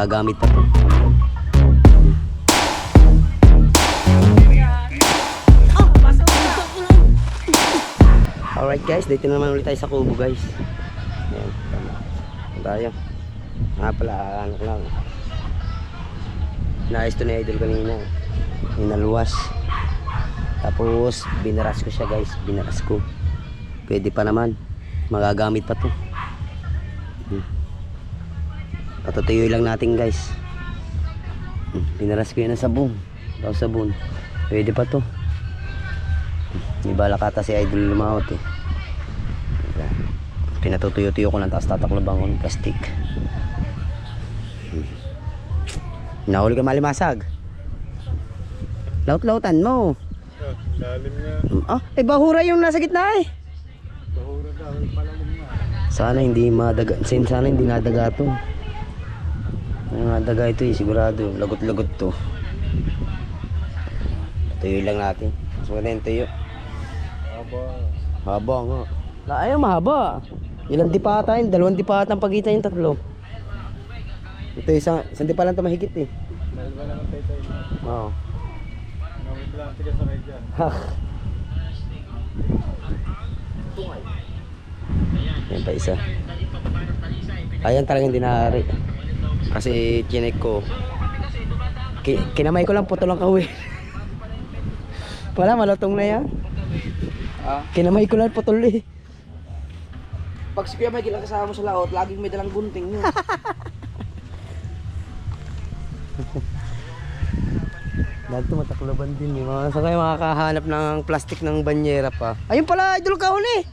Magagamit pa to. Alright guys, dito naman ulit tayo sa kubo guys. Ayan, tama. Tayo. Pala, ano ko lang. Naayos to na idol kanina. Inaluwas. Tapos, binaras ko siya guys. Binaras ko. Pwede pa naman. Magagamit pa to. Patutuyoy lang natin guys. Binaras ko yun ng sabon. Tapos sabon. Pwede pa to. May balak ata si idol lumawat eh. Pinatutuyo-tuyo ko lang, tapos tatakloban ko ng plastic. Nahuli ka malimasag. Laut-lautan mo. Lalim nga. Bahura yung nasa gitna eh. Bahura daw, palalim nga. Sana hindi madaga. Sana hindi nadaga to. Nadaga ito eh, sigurado. Lagot-lagot to. Tuyo lang natin. Mas maganda yung tuyo. Haba nga. Ayaw mahaba. Ilang dipa ata yun? 2 dipa ata ang pagitan yung tatlo. Ito isang dipa lang ito mahigit eh. Dahil ba naman tayo mo? Oo. Ngamit lang ang tigas sa kayo dyan. Yan pa isa. Ayan talagang dinahari. Kasi chinek ko. Kinamay ko lang, puto lang kawi. Wala, malutong na yan. Kinamay ko lang, putol eh. Pag si Kuya Mike lang kasama mo sa laot, laging may dalang gunting yun. Lahat ito mataklaban din eh. Saan kayo makakahanap ng plastic ng banyera pa? Ayun pala, idol kahon eh.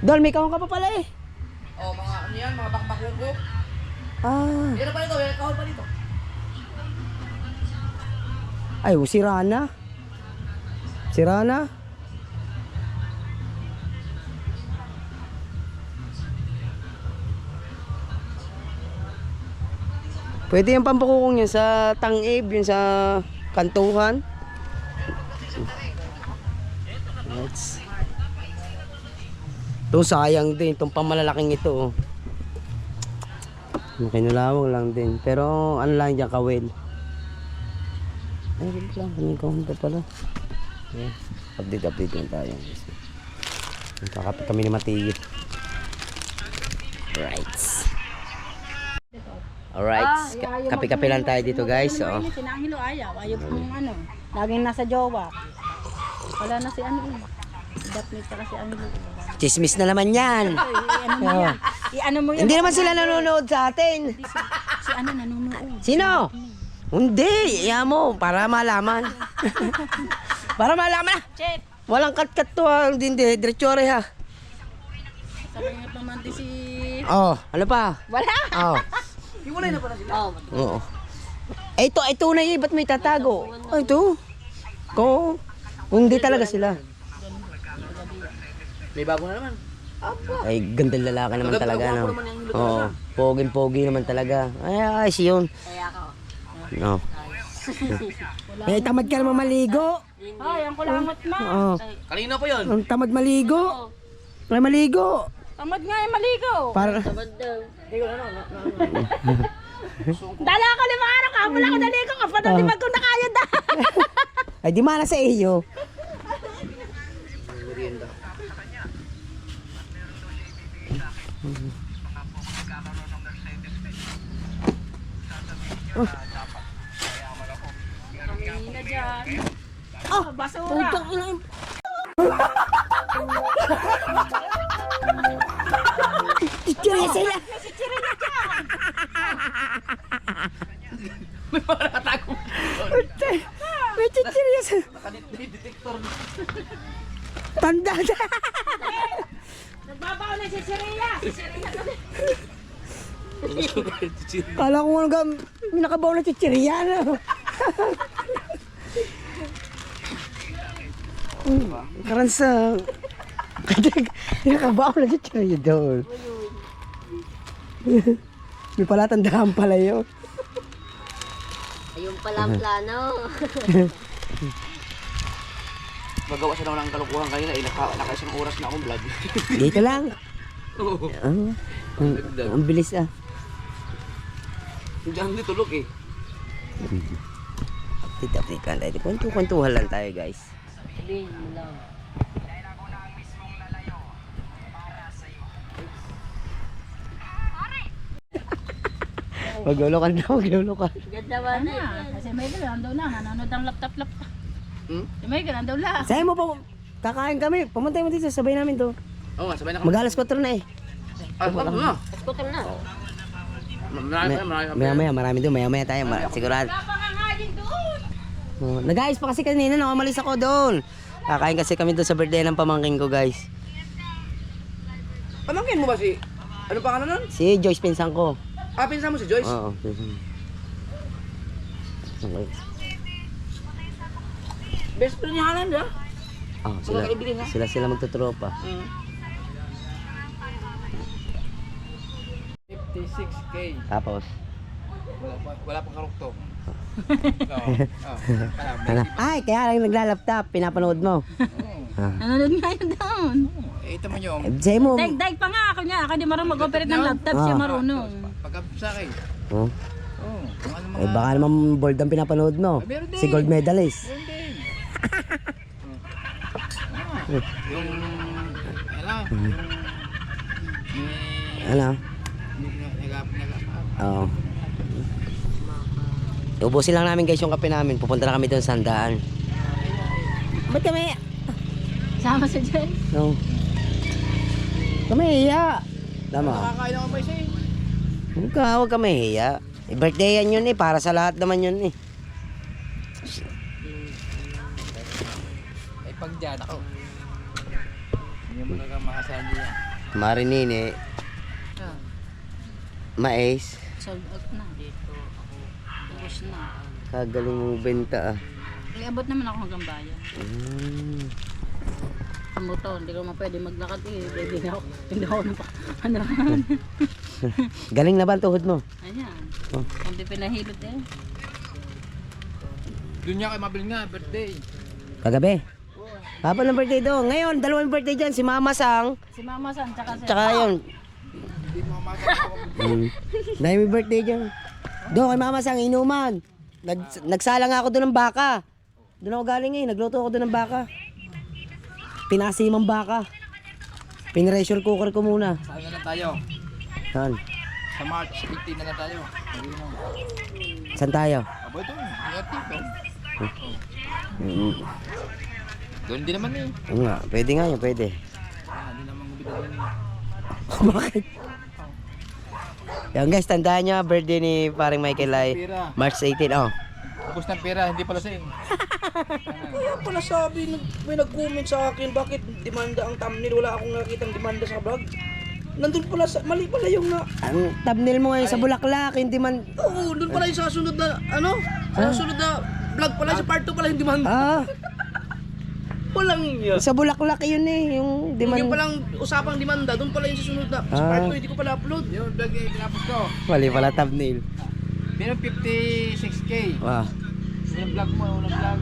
Dol, may kahon ka pa pala eh. Oh, mga ano yan, mga bakbakoko. Yan na pa dito, yan kahon pa dito. Ay, sira na. Sira na. Pwede yung pampakukong yun sa tang-ib, yun sa kantuhan. Let's. Ito sayang din, itong pamalalaking ito. Kinulawang lang din. Pero ano lang dyan, kawel. Ay, wait lang, kanina ko pa pala. Yeah. Update lang tayo. Kakapit kami ni Matiyo. Right. Alright, kape-kape lang tayo dito guys. So. Sinangilo ayaw pong ano, laging nasa jowa. Wala na si ano Datmate ka kasi ano. Chismis na naman yan. Ano mo yan? I-ano mo yan? Hindi naman sila nanonood sa atin. Si ano nanonood? Sino? Hindi, iya mo, para malaman. Para malaman na. Chef! Walang kat-kat to ha, hindi, diretsore ha. Sabi nga naman di si... Oh, ano pa? Wala! Oh. Hiwalay na pa na sila. Oo. Ito na yun, ba't may tatago? Ito. Kung hindi talaga sila. May bago na naman. Ay, gandang lalaki naman talaga, no? Oo, poging-pogi naman talaga. Ay, yun. Kaya ako. No. Tamad ka naman maligo. Ay, ang kulangot ma. Oo. Kanina pa yun. Ang tamad maligo. Ay, maligo. Tamad nga yung maligo. Para... Dala ako 5 araw ka, wala ko naligo ka, patatibag ko na kaya da. Ay, di mana sa iyo. Kamina dyan. Basura. Chichirya sila. May mga nakatago. May chichirya sila. May detector. Tanda na. Nagbabaw na si Siria. Kala ko nga may nakabaw na chichirya na. Karansa. Nakabaw na chichirya doon. May pala tandaan pala yun. Ayun pala ang plano. Magawa siya naman ng kalukuhan kanina. Naka-isang oras na akong vlog. Dito lang. Oo. Ang bilis ah. Diyan di tulog eh. Update lang tayo. Kwentuhan lang tayo guys. Sabihin mo lang. Maglulukan na, maglulukan. Ganda ba na? Kasi may gano'n daw na. Nanonood ang laptop. Hmm? Si may gano'n daw lang. Sa'yo mo po, kakain kami. Pumunta mo dito, sabay namin to. Oo nga, sabay na kami. Mag-alas 4 na eh. Ano na? Scooter na. Marami doon, maya tayo. Sigurado. Oh, nag-ayos pa kasi kanina, nakamalis ako doon. Kakain kasi kami doon sa birthday ng pamangkin ko guys. Pamangkin mo ba si... Ano pa ka na nun? Si Joyce pinsan ko. Ah, pinsan mo si Joyce? Oo, pinsan. Okay. Best friend niya ka lang, di ba? Oh, Magkakaibigan, ha? sila magtutropa. 56K. Tapos, Wala pang karugtong. ano? Ay, kaya lang nagla-laptop, pinapanood mo. Nanonood nga yun doon. Ito mo yung Sa'yo mo. Dag pa nga ako niya. Ako di marunong mag-operate ng laptop. Siya marunong. pag-up sa akin. Oh. Oo. Kung ano Eh baka naman bold ang pinapanood mo. meron din. Si gold medalist. Yun din. Yung... Ano? Ano? Oo. Ubusin lang namin guys yung kape namin. Pupunta na kami doon sa handaan. Ba't kami? Sama sa dyan. No. Kami hiya. Tama. Nakakain ako may say. Huwag ka mahihiya. Birthday yan yun eh. Para sa lahat naman yun eh. Ay pag dyan ako. Hindi mo talaga makasahan niya. Marinini. Mais. Sold out na. Dito ako. Tapos na. Kagaling mong benta ah. Iabot naman ako hanggang bayan. Mm. Ang motor, hindi ko pwede maglakad eh. Hindi ako. Hindi ako ano. Galing na ba ang tuhod mo? Ayan. Oh. Hindi pinahilot eh. Doon niya kayo mabili nga, birthday. Kagabi. Papa ng birthday doon. Ngayon, dalawang birthday dyan. Si Mama Sang. Si Mama San, tsaka si... Tsaka yun. Hindi mo makasahan Dahil may birthday dyan. Doon kay Mama Sang, inuman. Nagsala nga ako doon ng baka. Doon ako galing eh. Nagluto ako doon ng baka. Pinasimang baka. Pinressure cooker ko muna. Saan na lang tayo? Saan? Sa March 18 na lang tayo. Saan tayo? Abo ito, dito. Mm. Doon din naman eh. Oo nga, pwede nga yun, pwede. Hindi naman gubita doon. Bakit? Yan guys, tandaan nyo, birthday ni paring Michael ay Pera. March 18. Oh. Ubus ng pera, hindi pala sa'yo. Kaya pala sabi, may nag-comment sa akin, bakit demanda ang thumbnail? Wala akong nakitang demanda sa vlog. Nandun pala, mali pala yung na... Ang thumbnail mo ngayon sa Bulaklak, hindi man... Oo, doon pala yung sa sunod na, ano? Sa sunod na vlog pala, sa part 2 pala yung demanda. Ah, Walang yun. sa Bulaklak yun eh, yung di man... Yung palang usapang demanda, doon pala yung sa sunod na. Sa part 2, hindi ko pala upload. Yung vlog eh, tinapos ko. Mali pala thumbnail. Pero 56K. Ah. Yung vlog mo, unang vlog.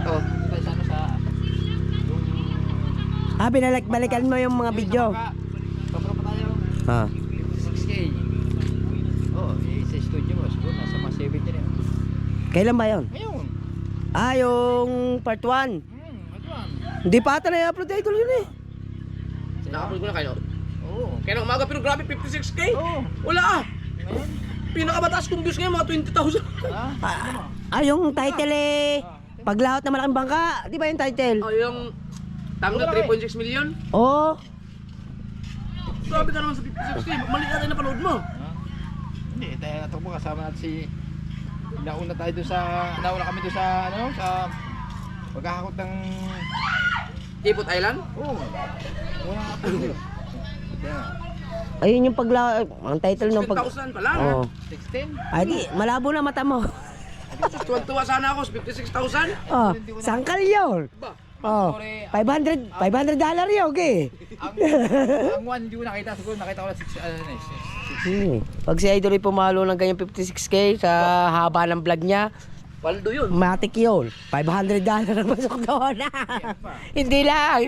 Oh, tayo sa ano sa... Ah, balikan mo yung mga video. Sobra pa tayo. Ah. 56K. Oh, sa studio mo, siguro nasa mga 7 yan. Kailan ba yun? Ngayon. Ah, yung part 1. Ano yan? Hindi pa ata na-upload idol yun eh. Na-upload ko na kayo. Oo. Kaya nang umaga, pero grabe, 56K. Oo. Wala ah. Ngayon? Pinakamataas kong views ngayon, mga 20,000. Ah? Yung title eh, Paglahot na Malaking Bangka. Di ba yung title? Oh, yung tama na 3.6 million. Oo. Grabe ka naman sa 56K. Mali natin na panood mo. Hindi, tayo natakbo kasama natin si... Nauna tayo doon sa... Nauna kami doon sa... Ano? Sa... Pagkakakot ng... Ipot Island? Oo. Una nga po doon. Yeah. Ayun yung ang title ng 10,000 pa lang. Oo. 16? Ay di, malabo na mata mo. Tuwan-tuwa sana ako sa 56,000. Oh, sangkal yun. Oh, $500 yun, okay. Ang one hindi ko nakita. Siguro nakita ko lang 6... Pag si Idol ay pumalo ng ganyan 56K sa haba ng vlog niya, Paldo yun. matik yun. $500 na masok doon. Hindi lang.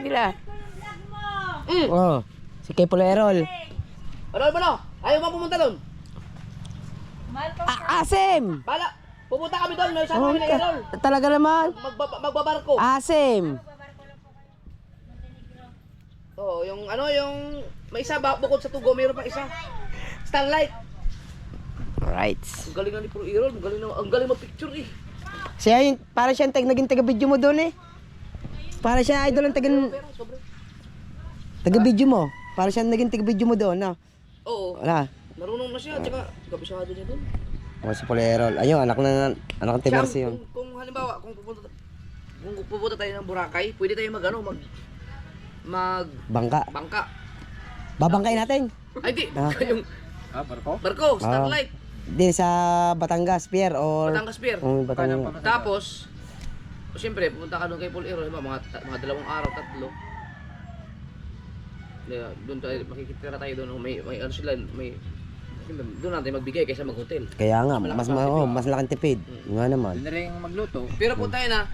Oh, si Kay Polerol. Ano ba no? Ayaw mo pumunta doon? Asim! Bala, pupunta kami doon. May Oh, kami ni Errol. talaga naman. Magbabarko. Asim! Oo, yung ano, yung may isa bukod sa Tugo, mayroon pang isa. Starlight. Right. Ang galing na ni Pro Errol, ang galing mag-picture eh. Siya yung, para siya naging taga-video mo doon eh. Para siya idol ang Pero sobre. taga-video mo. Para siya naging taga-video mo doon, no? Oo, Wala. marunong na siya, tsaka kabisado niya doon. O si Polerol. Ayun, anak ng Timersi yun. Kung halimbawa, kung pupunta tayo ng Boracay, pwede tayo Bangka. bangka. Babangkain natin. Ay di, Ah. yung Barko? barko, Starlight, Di sa Batangas, Pier, or... Batangas Pier. Batangas. Tapos, siyempre, pupunta ka doon kay Paul Ero, mga 2 araw, 3. Doon tayo, makikitira tayo doon, may ano sila, doon natin magbigay kaysa mag-hotel. Kaya nga, mas laking tipid. Nga naman. Doon na rin magluto. Pero punta na,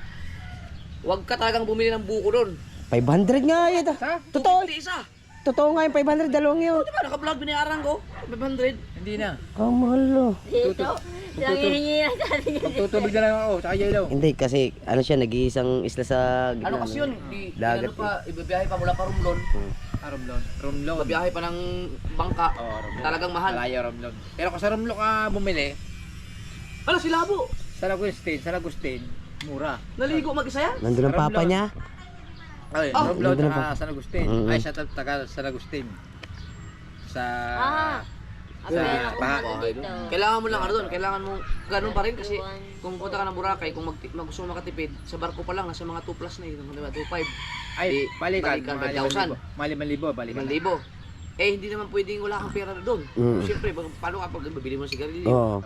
huwag ka talagang bumili ng buko doon. 500 nga yun. Totoo. 250 isa. Totoo nga yung 500, dalawang yun. Di ba, naka-vlog binayaran ko, 500. Hindi na. Kamahal lo. Magtutubig na lang ako, tsaka yellow. Hindi, kasi ano siya, nag-iisang isla sa... Ano kasi yun, Dagat ano pa, ibibiyahe pa mula pa Romblon, Romblon. Romblon. ibibiyahe pa ng bangka, Oo, Romblon. talagang mahal. Malayo Romblon. Pero kung sa Romblon ka bumili, Ano, si Labo, San Agustin, mura. naligo mag-isa yan? Nandun ang papa niya. Ay, Ah, Romblon nandun tsaka San Agustin. Mm-mm. Ay, sa taga San Agustin. Sa... Bahay doon. Kailangan mo lang ano doon, kailangan mo ganun pa rin kasi kung pupunta ka ng Boracay, kung gusto mo makatipid, sa barko pa lang nasa mga 2 plus na yun, di ba? 2.5. Ay, balikan. balikan, 5,000. 5,000, balikan. 5,000. Eh hindi naman pwedeng wala kang pera doon. Mm. Siyempre, paano kapag bibili mo ng sigarilyo? Oo.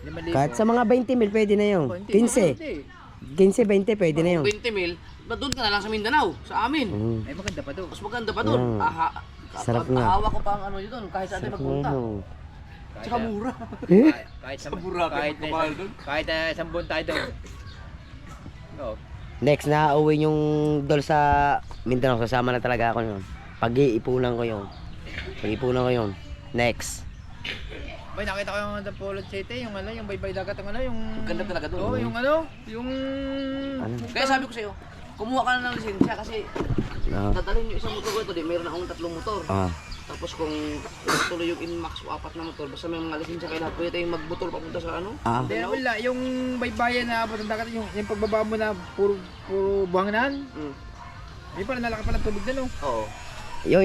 5,000. Kahit sa mga 20 mil, pwede na yun. 15. 15, 20, pwede na yun. 20 mil, doon ka na lang sa Mindanao, sa amin. Mm. Ay, maganda pa doon. Mas maganda pa doon. Sarap nga. Ahawa ko pa ang ano yun doon, kahit saan tayo magpunta. Tsaka mura. Kahit sa Boracay, mahal doon. kahit isang buwan tayo doon. No. Next na uwi yung dol sa Mindanao, kasama na talaga ako yun. Pag-iipunan ko yun. Next. Bay, nakita ko yung Dapolog City, yung ano, yung baybay dagat, yung ano, yung... Ganda talaga doon. Oo, yung ano, yung... Ano? Kaya sabi ko sa'yo, kumuha ka na ng lisensya kasi Ah. dadalhin yung isang motor ko ito, mayroon akong 3 motor. Ah. Tapos kung tuloy yung Inmax o 4 na motor, basta may mga lisensya kayo lahat, pwede tayong magmotor papunta sa ano? Ah. Hindi, wala, yung baybayan na abot ng dagat, yung pagbaba mo na puro buhanginan, may pala nalaki pa ng tubig na, no? Oo. Yung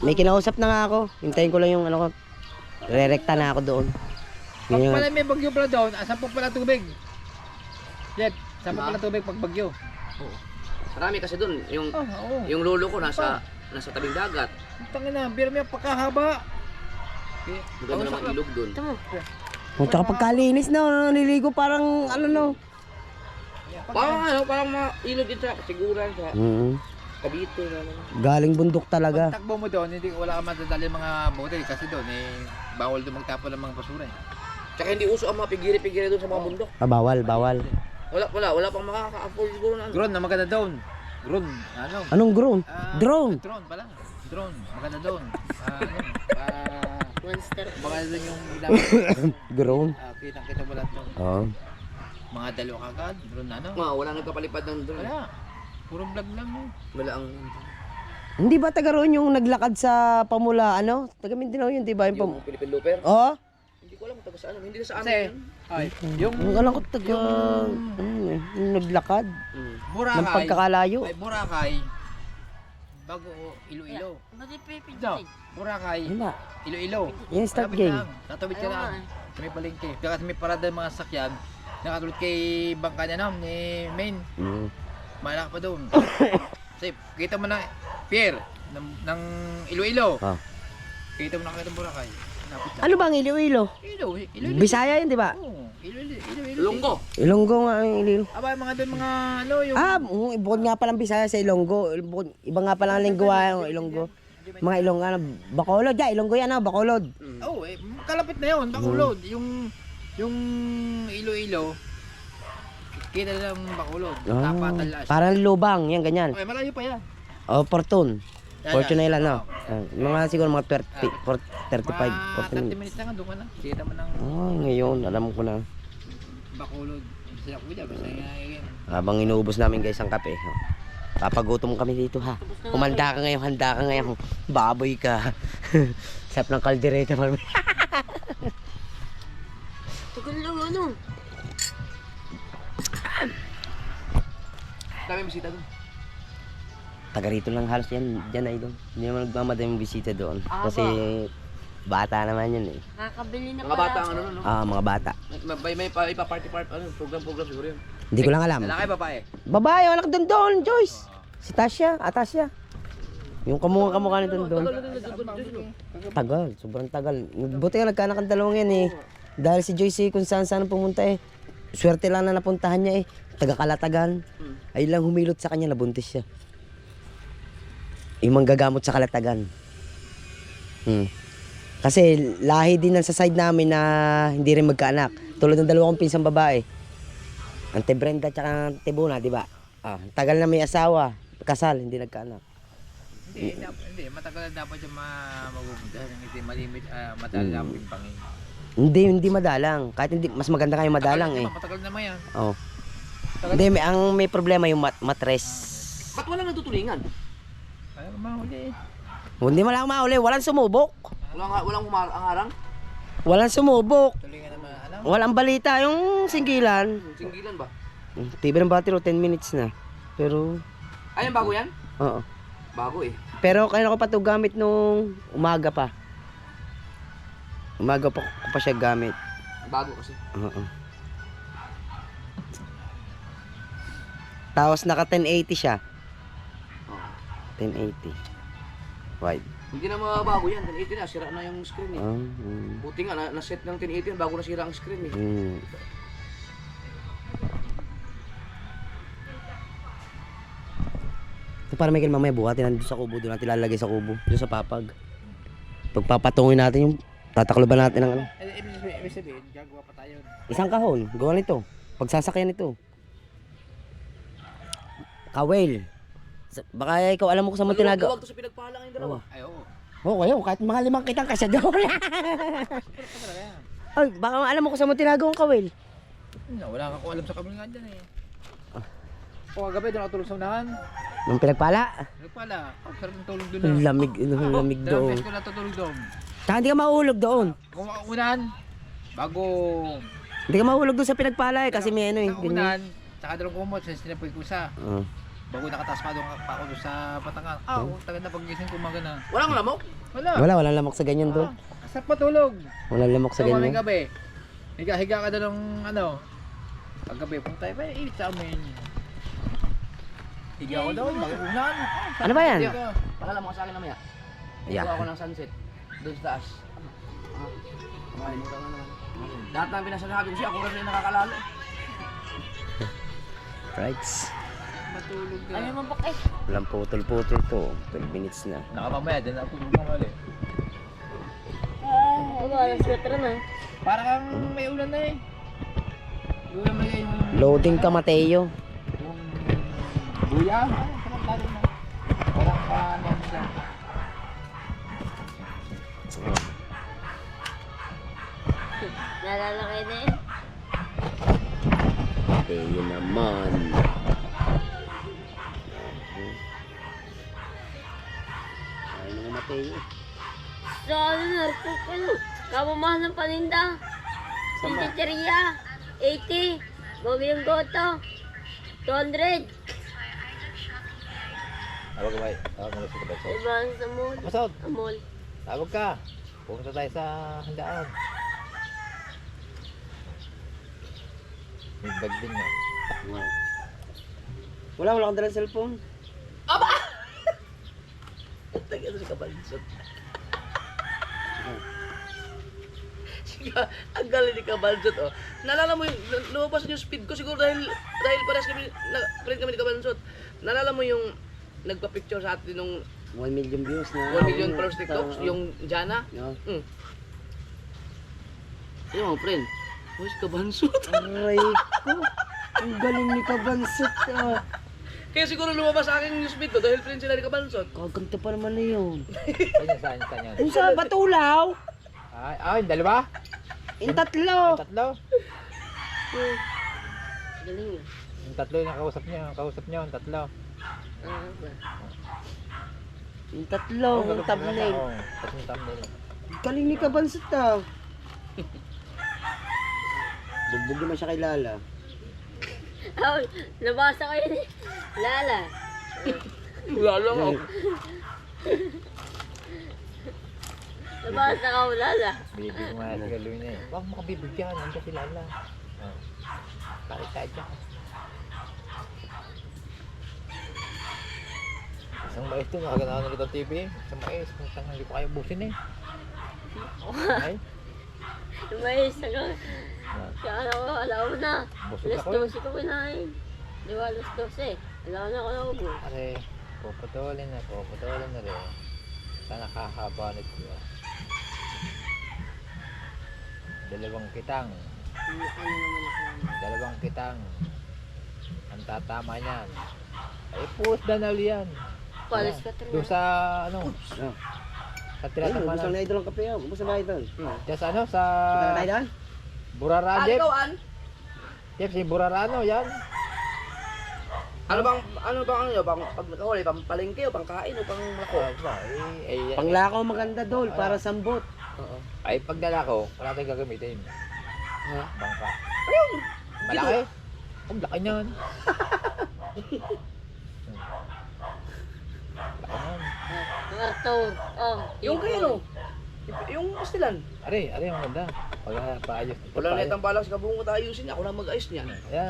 may kinausap na nga ako. Hintayin ko lang yung ano ko. Rerekta na ako doon. Pag Ngayon, pala may bagyo pala doon, asan po pala tubig? Jeff, saan po pala tubig pag bagyo? Oo. Marami kasi doon, Oo. yung lolo ko nasa tabing dagat. Tangin na, biro mo yung pagkahaba. Maganda naman ilog doon. kung tsaka pagkalinis na, niligo parang ano no. Parang ilog din sa Siguran, sa Cavite. Galing bundok talaga. Pag takbo mo doon, hindi wala ka madadali mga bote kasi doon bawal doon magtapon ng mga basura eh. Tsaka hindi uso ang mga pigiri-pigiri doon sa mga bundok. Ah, bawal. Wala pang makaka-afford siguro na. Drone na maganda doon. Drone, ano? Anong drone? Drone. Drone pala. Drone, maganda doon. Monster. Maganda doon yung Drone. kitang-kita mo lahat doon. Oo. Mga dalo kagad, drone na ano? Wala nagpapalipad ng drone. Wala. Puro vlog lang yun. Wala ang Hindi ba taga roon yung naglakad sa Pamula, ano? Taga Mindanao yun, di ba? yung Philippine Looper. Oo? Hindi ko alam kung taga saan. Hindi na sa amin Kasi, yun. ay, yung Yung alam ko taga... yung naglakad. Ng Boracay, pagkakalayo. ay Boracay, bago Iloilo. No, Boracay, Wala. Iloilo. Yan, start Malapit game. lang. Tatawid ka lang. Sa may palengke. Kasi may parada ng mga sakyan. Nakatulad kay bangka niya ni Main. Malaki pa doon. Kasi kita mo na pier ng Iloilo. Ah. Kita mo na kita Boracay. Napit lang. Ano bang Iloilo? Iloilo. Bisaya yun, di ba? Oo, Iloilo. Ilonggo. Ilonggo nga ang Iloilo. Aba, mga doon mga ano yung... Bukod nga palang Bisaya sa Ilonggo. Iba nga palang lingguwa yung Ilonggo. Mga Ilonggo, ano, Bacolod. Yeah, Ilonggo yan, Bacolod. Oo, kalapit na yun. Bacolod. Yung Iloilo, kita lang Bacolod. Tapatan lang. Parang lubang, yan, ganyan. Okay, malayo pa yan. O, Porton. Fortune Island, no? Mga siguro mga 35, 40 30 minutes. minutes lang doon ka na. Kita mo ng Oh, ngayon, alam ko na. Bacolod. Basta ako dyan, basta nga. Habang inuubos namin guys ang kape. Oh. Papagutom kami dito ha. Kumanda ka ngayon, handa ka ngayon. Baboy ka. Sarap ng kaldereta. Tugal lang ano. Dami bisita doon. Taga rito lang halos yan, dyan ay doon. Hindi naman nagmamadaming bisita doon. Kasi bata naman yun eh. Nakakabili na Mga bata ang ano no? Ah, mga bata. May ipa-party ano, program siguro yun. Hindi ko lang alam. Lalaki babae. Babae, anak doon, Joyce. Si Tasha, Atasha. Yung kamukha nito doon. Tagal, sobrang tagal. Buti nga nagkaanak ang dalawang yan eh. Dahil si Joyce kung saan pumunta eh. Swerte lang na napuntahan niya eh. Taga-Kalatagan. Ay lang humilot sa kanya, nabuntis siya. Yung manggagamot sa Kalatagan. Kasi lahi din sa side namin na hindi rin magkaanak. Tulad ng dalawa kong pinsang babae. Ante Brenda at Ante Buna, di ba? Tagal na may asawa. Kasal, hindi nagkaanak. Hindi, matagal na dapat yung magupunta. Hindi malimit, matagal na yung pangin. Hindi madalang. Kahit hindi, mas maganda kayo madalang eh. Matagal naman yan. Oh. Hindi, may problema yung matres. Ba't walang natutulingan? Ayaw mahuli eh. Hindi mo lang mauli, walang sumubok. Walang umarang-arang? Walang sumubok. Tuloy nga naman, alam. Walang balita, yung singgilan. Singgilan ba? Tiba ng battery, 10 minutes na. Pero, Ayun, bago yan? oo. Bago eh. Pero kaya ko pa ito gamit nung umaga pa. Umaga pa ko pa siya gamit. Bago kasi. Oo. Tapos naka 1080 siya. 1080. Wide. Hindi na mabago yan. 1080 na, sira na yung screen eh. Ah, Buti nga, na-set ng 1080 yan bago nasira ang screen eh. Ito para Michael, mamaya buhatin natin sa kubo. Doon natin lalagay sa kubo. Doon sa papag. Pagpapatungin natin yung tatakloban natin ng ano. Ibig sabihin, gagawa pa tayo. Isang kahon. Gawa nito. Pagsasakyan nito. Kawel. Baka ikaw alam mo kung saan mo tinaga. Huwag to sa pinagpalang yung dalawa. Ay, oo. Oo, kayo. Kahit mga 5 kitang kasya doon. Ay, baka alam mo kung saan mo tinaga ang kawel. Wala kang alam sa kami nga dyan eh. O kagabi doon ako tulog sa unahan. Nung pinagpala. Ano pala? Ang sarap ng tulog doon Ang na. lamig, ang lamig Dalawang doon. beses ko natutulog doon. Saka hindi ka mahulog doon. Kung unahan, bago Hindi ka mahulog doon sa pinagpala eh. Kasi may ano eh. sa ganyan. unahan, saka dalawang kumot, sa sinapoy ko sa. Ah. Bago nakataas pa doon sa Batangan. Tagal na pagising ko umaga na. Walang lamok? Wala. Walang lamok sa ganyan doon. Sarap patulog. Walang lamok sa So, maming ganyan. gabi. Higa ka doon ng ano. Paggabi, punta tayo pa, init sa amin. Higa ako doon, mag-unan. Ano ba yan? Pakala mo ka sa akin namaya. Yeah. Kuha ako ng sunset. Doon sa taas. Makalimutan mo naman. Lahat ng pinasasabi ko siya, ako rin nakakalalo. Right. Matulog ka. Ano naman po eh. Walang putol-putol to. 12 minutes na. Nakamamaya, din ako tulog mali. Alas 4 na. Para kang may ulan na eh. Yung ulan na yung Loading ka, Mateo. buya. Samantalo na. Parang paano siya. Nalalakay na eh. Mateo naman. Ay, mga Mateo. So, ano, narpo ko na. Kamamahal ng paninda. Sinticheria. 80. Bagyang goto. 200. Tawag ba? Tawag mo sa kabaso. Iba sa mall. Kapasod, Mall. tawag ka. Pupunta tayo sa handaan. May bag din nga. Wala kang dalang cellphone. Tagay sa kabansot. Ang galing ni Kabansot oh. Nalala mo yung lumabas yung speed ko siguro dahil pares kami ni Kabansot. Nalala mo yung nagpa-picture sa atin nung 1 million views na. 1 million followers TikTok, yung Jana. No. Yung mga friend. Oh, si Kabansot. Aray ko. Ang galing ni Kabansot. Kaya siguro lumabas sa akin yung speed ko dahil friend sila ni Kabansot. Kaganto pa naman na yun. Saan yan? Kung sa Batulaw, Yung dalawa? yung tatlo. Yung tatlo? Galing yun. Yung tatlo yung kausap niya, yung tatlo. Yung tatlo, yung thumbnail. Oo, tatlong thumbnail. Galing ni Kabansot ah. Bugbog naman siya kay Lala. Oh, nabasa ko yun eh. Lala. Wala lang ako. Nabasa ko, Lala. Bibig ko nga sa galo niya eh. Huwag mo kabibigyan, nandiyan si Lala. Bakit tayo dyan? Isang mais to, nakaganahan na rin ang TV. Isang mais, kung saan hindi ko kaya busin eh. Ay, May isa ka. Kaya ako, alam mo na. busog Alas ako eh. 12 ko kinain. Di ba, alas 12. Alam na ako na ubo. Pare, puputulin na rin. Sana kakahaba nito. Dalawang kitang. Ano naman ako. Dalawang kitang. Ang tatama niyan. Ay, post na na yan. Palis ka Doon sa, ano, Ah. sa Ayun, tinatama ubus lang na. na idol ang kape. Ubus na idol. Diyan sa ano, sa Punta na tayo daan? Burara, Ah, Jeff. ikaw, An? Jeff, si Burarano, yan. Ano bang ano nyo? Pag nakahuli, pang palengke o pang kain o pang lako? Panglakaw maganda dol, para sambot. Ay, pagdala ko, wala tayong gagamitin. Ha? Bangka. Ayun! Malaki. Ang laki niyan. Laki niyan. Ang Arthur. Oh. Yung kayo, no? Yung pastilan. Ari ang ganda. Pag paayos. Wala na itang balak sa kabungot ayusin niya. Ako na mag-ayos niya.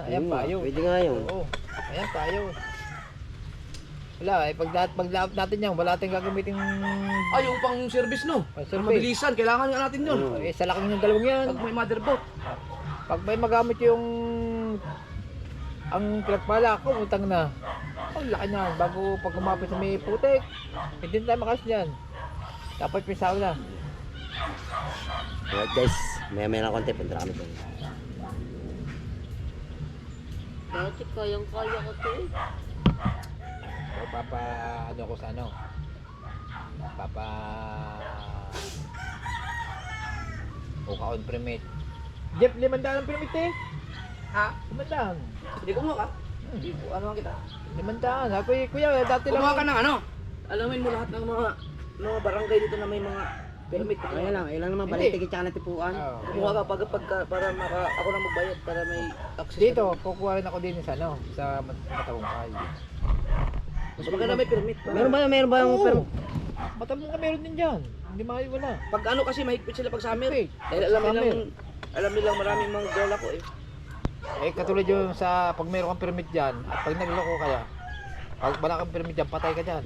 Ayan, paayos. Pwede nga yun. Oo. Ayan, paayos. Wala, pag lahat natin yan, wala tayong gagamitin Ay, yung pang service, no? Pang-service. Mabilisan, kailangan nga natin yun. sa laking ng dalawang yan. Pag may motherboard. Pag may magamit yung ang pinagpala ko, utang na. Ang laki niyan, bago pag kumapit sa may putik, hindi na tayo makas niyan. Dapat pisaw na. Alright guys, maya na konti, punta kami doon. Dati kayang-kaya ko to eh. O papa, ano ko sa ano? Papa... Uka-on permit. Jeff, 500 ang permit eh. Ha? 500. Hindi kumuha ka? Hindi ko, ano ang kita? 500. Ako eh, kuya, dati lang. Kumuha ka ng ano? Alamin mo lahat ng mga barangay dito na may mga permit. Ayun lang naman, Hindi. balik ticket tsaka natipuan. Oo. Kumuha ka para ako na magbayad para may access. Dito, kukuha rin ako din sa ano, sa Matawungkay. Mas maganda may permit. Meron ba yung Oo. pero Matawungkay meron din dyan. Hindi wala. Pag ano kasi mahigpit sila pag summer. Okay. Dahil alam nilang maraming mga girl ako eh. Eh, katulad yung sa pag meron kang permit dyan, at pag nagloko kaya, pag wala kang permit dyan, patay ka dyan.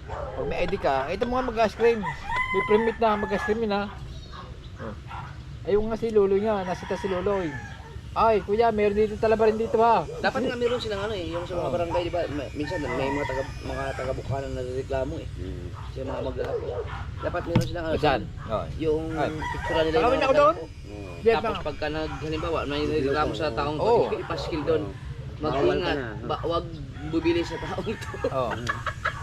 Pag may ID ka, ito mga mag-ice cream. May permit na, mag-ice cream yun ha. Ayun nga si Lolo niya, nasita si Loloy. Ay, kuya, meron dito talaba rin dito ha. Dapat nga meron silang ano eh, yung sa mga barangay, di ba? Minsan may mga taga-Bukhanan na reklamo eh. Sa mga maglalako. Dapat meron silang ano. Saan? Oh. Yung Ay. picture nila. Nakawin mga ako doon? maglalako. Jeff, Tapos pagka halimbawa, may reklamo sa taong Oo. to, ipaskil doon. Bawal ka Mag-ingat, na. wag bubili sa taong to. Oh.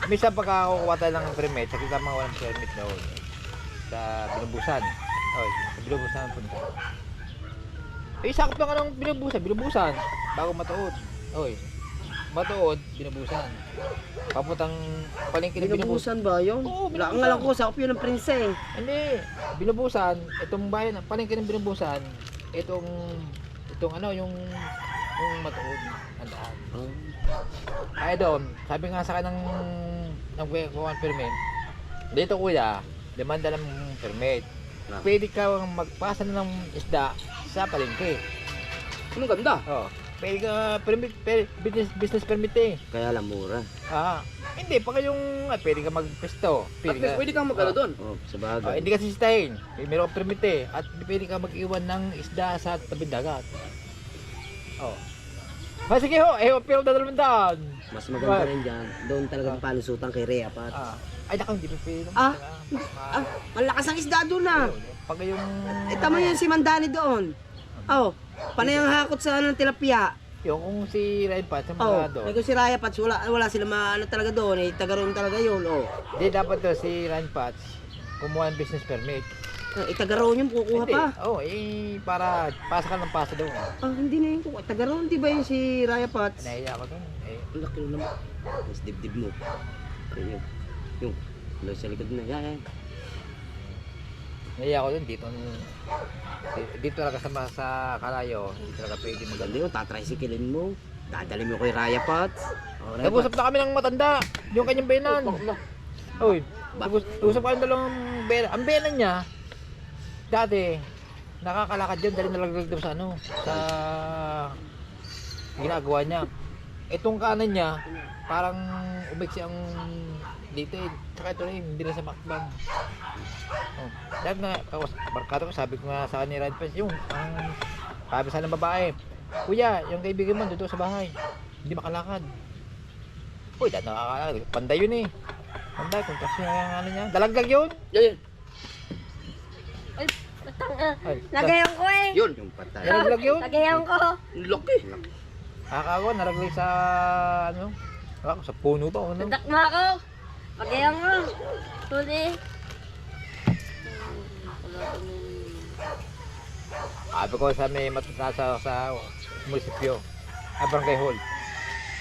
Minsan pagka kukuha tayo ng permit, nakita mga walang permit doon. Sa Binubusan. Oh, sa Binubusan punta. Eh, sakop lang anong Binubusan. Bago Matuod. Oy. Matuod, Binubusan. Papuntang palengke ng Binubusan. Binubusan ba yun? Oo, Wala kang binubusan. alam ko, sakop yun ng prince eh. Hindi. Binubusan, itong bayan, palengke ng Binubusan, itong ano, yung Matuod. Ang daan. Ay doon, sabi nga sa akin ng kuha permit, dito kuya, 500 lang permit. Pwede ka magpasa ng isda sa palengke. Anong ganda? Oh, pwede ka business permit eh. Kaya lang mura. Hindi pa kayong pwede ka magpesto. At least pwede kang mag-ano doon. Oh, sa bagay. Hindi ka sisitahin. Meron kang permit eh. At pwede ka mag-iwan ng isda sa tabing dagat. Oh. Sige ho, pero dadalawang. Mas maganda rin dyan. Doon talaga panusutan kay Rhea pa. Ay, nakang di pa pwede. Malakas ang isda doon ah. Pag yung... Eh, tama yun si Mandani doon. Oh, panay ang hakot sa ng tilapia. Yung kung si Ryan Pat, sa Oh, mga doon. kung si Raya Pats, wala sila ano talaga doon, eh, taga roon talaga yun, oh. Hindi, dapat to si Ryan Pat, kumuha ng business permit. Taga roon yung kukuha pa. Oo, para pasa ka ng pasa doon. Hindi na yung kukuha. Taga roon, di ba yung si Raya Pats? Nahiya ako doon. Ang laki na naman. Mas dibdib mo. Ayun. Yung, sa likod na. Yan. Nahiya ako doon, dito talaga sa Kalayo, dito talaga pwede Maganda maganda. yun, tatricyclein mo. Dadali mo kay Raya Pats. Oh, Raya Nag-usap na kami ng matanda, yung kanyang benan. Uy, nag-usap kami ng dalawang benan. Ang benan niya, dati, nakakalakad yun, dahil nalaglag daw sa sa ginagawa niya. Itong kanan niya, parang umiksi ang dito eh. Tsaka ito rin, hindi na sa makbang. Oh. Dahil na, barkado ko, sabi ko nga sa kanila, yung, ang sabi sa ng babae, kuya, yung kaibigan mo dito sa bahay, hindi makalakad. Uy, dahil nakakalakad, panday yun eh. Panday, kung kasi yung niya, dalaglag yun. Yan. Ay, matanga. Ay, Lagayan ko eh. Yun. Yung patay. dalaglag yun. Lagayan ko. Laki. Nakakawa, nalaglag sa, sa puno pa, Nadakma ako. Lagayan ko. Huli. Sabi ko sa may matutasa sa munisipyo, barangay hall.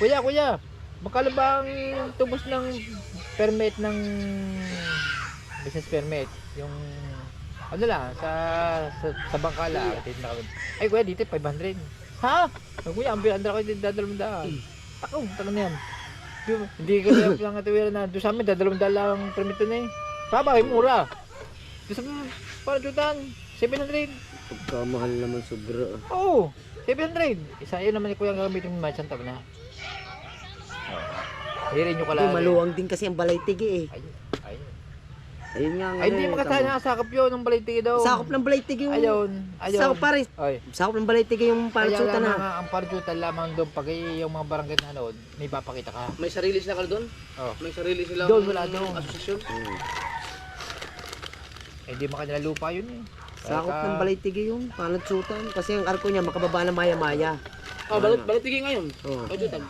Kuya, magkano ba ang tubos ng permit ng business permit? Yung ano lang, sa bangkala. Ay kuya, dito 500. Ha? Kuya, ang binandra ko dito dadalawang. Ako, tagal na yan. Hindi ka lang atuwira na doon sa amin, dadalawang lang permit na eh. Babay, mura. Doon sa parajutan, 700. Pagkamahal naman sobra. Oo, 700. Isa yun naman ni kuya ang gamitin mo isang taon na. Hirin nyo kalari. Maluwang din kasi ang Balaytigi eh. Ay. Ayun nga. Ay, hindi makasaya nakasakap yun ng balitigi daw. Sakop ng Balaytigi yung... Ayun. Sakop pa rin. Ay. Sakop ng Balaytigi yung parasuta Kaya na. lamang ang parajutan lamang doon pag yung mga barangay na doon, may papakita ka. May sarili sila ka doon? Oh. May sarili silang Doon, wala doon. asosasyon? Eh, hindi makanila lupa yun eh. Sakop ng Balaytigi yung panatsutan. Kasi ang arko niya makababa ng maya-maya. Balatigi ngayon. Oh. Pajutan.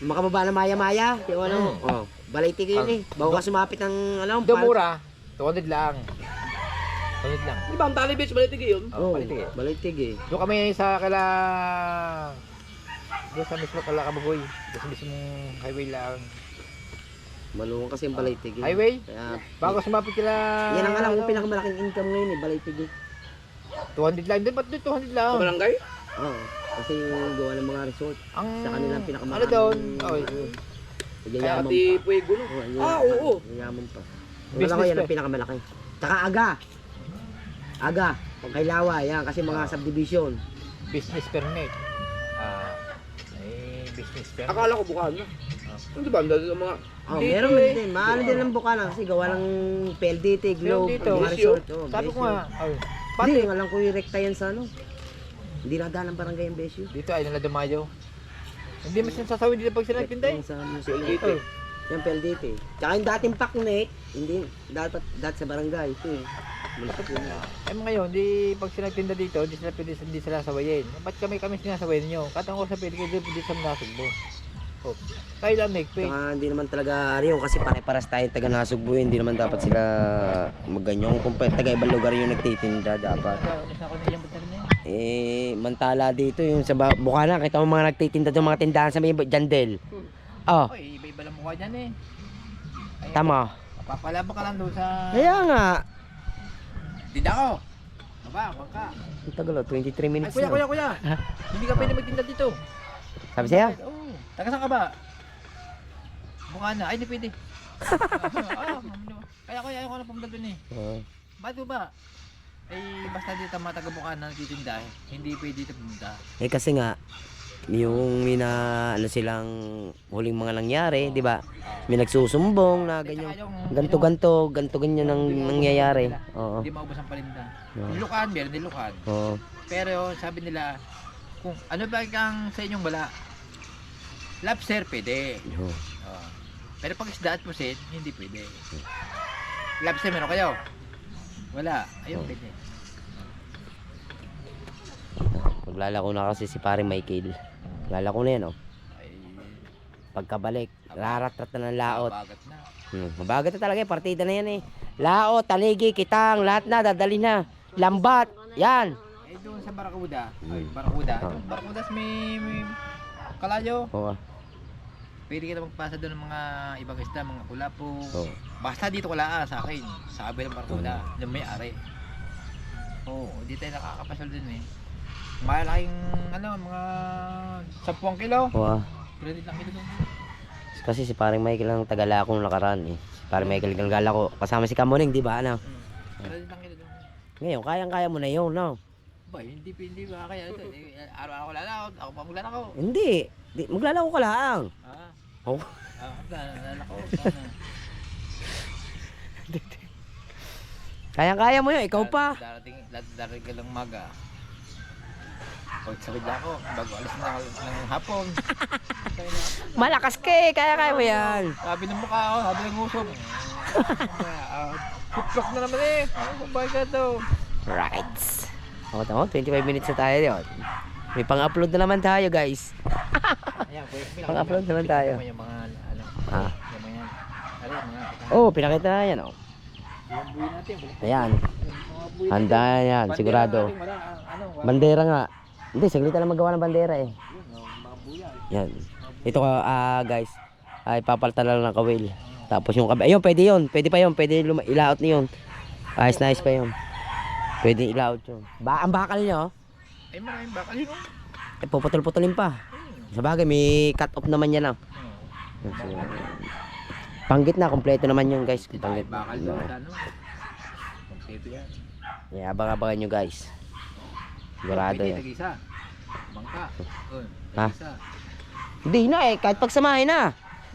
Makababa ng maya-maya. Yung ano, Balaytigi yun eh. Bago ka sumapit ng ano. Doon mura, 200 lang. 200 lang. Di ba ang Tali Beach, Balatigi yun? Oh, Balaytigi. Balaytigi. Doon kami sa doon sa mismo Kababoy. Doon sa mismo highway lang. Maluwang kasi ang Balaytigi. Highway? Kaya, Bago sumapit kila... yan ang alam kong pinakamalaking income ngayon eh, Balaytigi. 200 lang din, ba't doon 200 lang? Sa barangay? Oo. Kasi gawa ng mga resort. Ang... Sa kanilang pinakamalaki. Ano doon? Oy. Yayaman Pati pa. Puego, no? Oo. Yayaman pa. Wala Business ko yan pa. ang pinakamalaki. Tsaka aga. Kailawa, yan. Kasi mga subdivision. Business permit. Business permit. Akala ko bukaan na. Ano ba? Ang dali ng mga... Oh, Dito meron eh. din. Mahal din ang bukana kasi gawa ng PLDT, Globe, dito. mga resort. Oh, Sabi ko Besyo. nga, Hindi, alam ko yung rekta yan sa ano. Hindi nadaan ang barangay ang Besyo. dito ay nila dumayo. Hindi mas sasawin dito pag sila nagtinda eh. Yung sa PLDT. Oh, yung PLDT. Tsaka yung dating Paknet, hindi, dapat sa barangay. Ito eh. Malapit yun. Eh ngayon, di pag sila nagtinda dito, hindi sila sawayin. Ba't kami sinasawayin nyo? Katang ko sa pili kayo dito sa Nasugbo. Oh. Kayo lang nagpay. Tsaka hindi naman talaga rin kasi pare-paras tayo taga Nasugbo, hindi naman dapat sila maganyo. Kung taga ibang lugar yung nagtitinda dapat. Mantala dito yung sa Bukana, kita mo mga nagtitinda doon mga tindahan sa may Jandel. Oh, Oy, iba-iba lang mukha dyan eh. Ay, tama. papalaba ka lang doon sa... Kaya nga. Tinda ko! Bangka. Ang tagal 23 Ay, minutes kuya. na. Hindi ka pwede magtinda dito. Sabi sa'yo? Oo. Taga saan ka ba? Mukha na. Ay, hindi pwede. Kaya kuya, ayaw ko na pumunta doon eh. Ba't ba? Eh, basta dito mga taga-mukha na nagtitinda eh. Hindi pwede dito pumunta. Eh kasi nga, yung ano silang huling mga nangyari, di ba? May nagsusumbong na ganyan. Ganto ganyan ang nangyayari. Oo. Hindi maubos ang palinda. Oo. Nilukan, meron nilukan. Oo. Pero sabi nila, kung ano ba kang sa inyong wala? Lobster, pwede. Oo. Pero pag isda at pusit, hindi pwede. Lobster, meron kayo? Wala. Ayun, pwede. Maglalako na kasi si pare Michael. Lala ko na yan, oh. Ay, Pagkabalik, rarat-rat na ng laot. bagat na. Mabagat na talaga, partida na yan eh. Laot, taligi, kitang, lahat na, dadali na. Lambat, yan. Eh, doon sa Barakuda. Ay, Barakuda. Doon, Barakuda may kalayo. Oo. Pwede kita magpasa doon ng mga ibang isda, mga kulapo. Oo. Basta dito wala sa akin. Sa kabilang Barakuda. Yung may ari. Oo, di tayo nakakapasal din eh. Malaking, mga 10 kilo. Oo. Pero di lang kilo doon. Kasi si paring Michael ang tagalako nung nakaraan eh. Si paring Michael galgala ko. Kasama si Kamuning, di ba? Ano? Pero di lang kilo doon. Ngayon, kayang-kaya mo na yun, no? Ba, hindi ba kaya ito? Araw-araw ko lalako. Ako pa maglalako. Hindi. Maglalako ka lang. Ah, Oh. lalako. Kayang-kaya mo yun, ikaw pa. Darating ka lang maga. Pag sabid ako, bago alis na ako ng hapon. Malakas ka eh, kaya-kaya mo yan. Sabi ng mukha ako, sabi ng usok. Kuklok na naman eh. Kumbay ka to. Right. O, tama, 25 minutes na tayo yun. May pang-upload na naman tayo, guys. Ayan, Pang-upload naman tayo. Yung mga, Ha? yung mga yan. Ano yung mga, Oh, pinakita na yan, oh. yung buhay natin. Ayan. Mga buhay Handa na yan, Bandera sigurado. natin, wala, wala. Bandera nga. Hindi, saglit na lang magawa ng bandera eh. Yun, mga buya. Yan. Ito guys, ay papalitan na lang ng kawil. Tapos yung kabila, ayun, pwede yun. Pwede pa yun, pwede ilaot na yun. Ayos na ayos pa yun. Pwede ilaot yun. Ang bakal niya, oh. Ay, maraming bakal yun. Puputol-putulin pa. Sa bagay, may cut off naman yan, oh. So, panggit na, kompleto naman yun, guys. Bakal Panggit bakal na. doon, ano? Kompleto yan. Yeah, abang-abangan nyo, guys. Sigurado Pwede, yan. tag-isa. Bangka. Ha? Tag-isa. Hindi na eh, kahit pagsamahin na.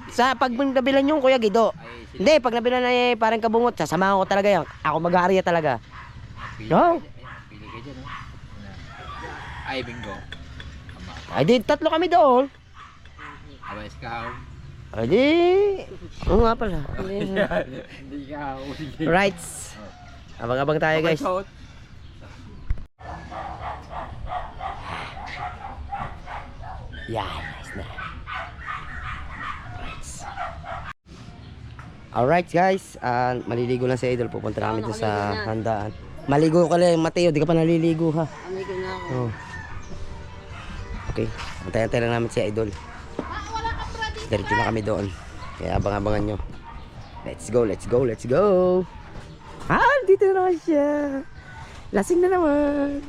Sa pag nabilan yung Kuya Gido. Ay, sila. Hindi, pag nabilan na eh, parang kabungot, sasamahan ko talaga yan. Ako mag-aarya talaga. Pili No? Pili ka dyan, no? Ay, bingo. Ay di, tatlo kami doon. Abayas ka, Ay di, oo nga pala. Hindi ka, sige. Rights. Abang-abang tayo, guys. Yan, nice na. Rights. Alright guys, maliligo lang si Idol. Pupunta na kami doon sa handaan. Maligo ka lang, Mateo. Di ka pa naliligo ha. Amigo na ako. Oh. Okay, antay-antay lang namin si Idol. Diretso na kami doon. Kaya abang-abangan nyo. Let's go, let's go, let's go. Dito na naman siya. Lasing na naman.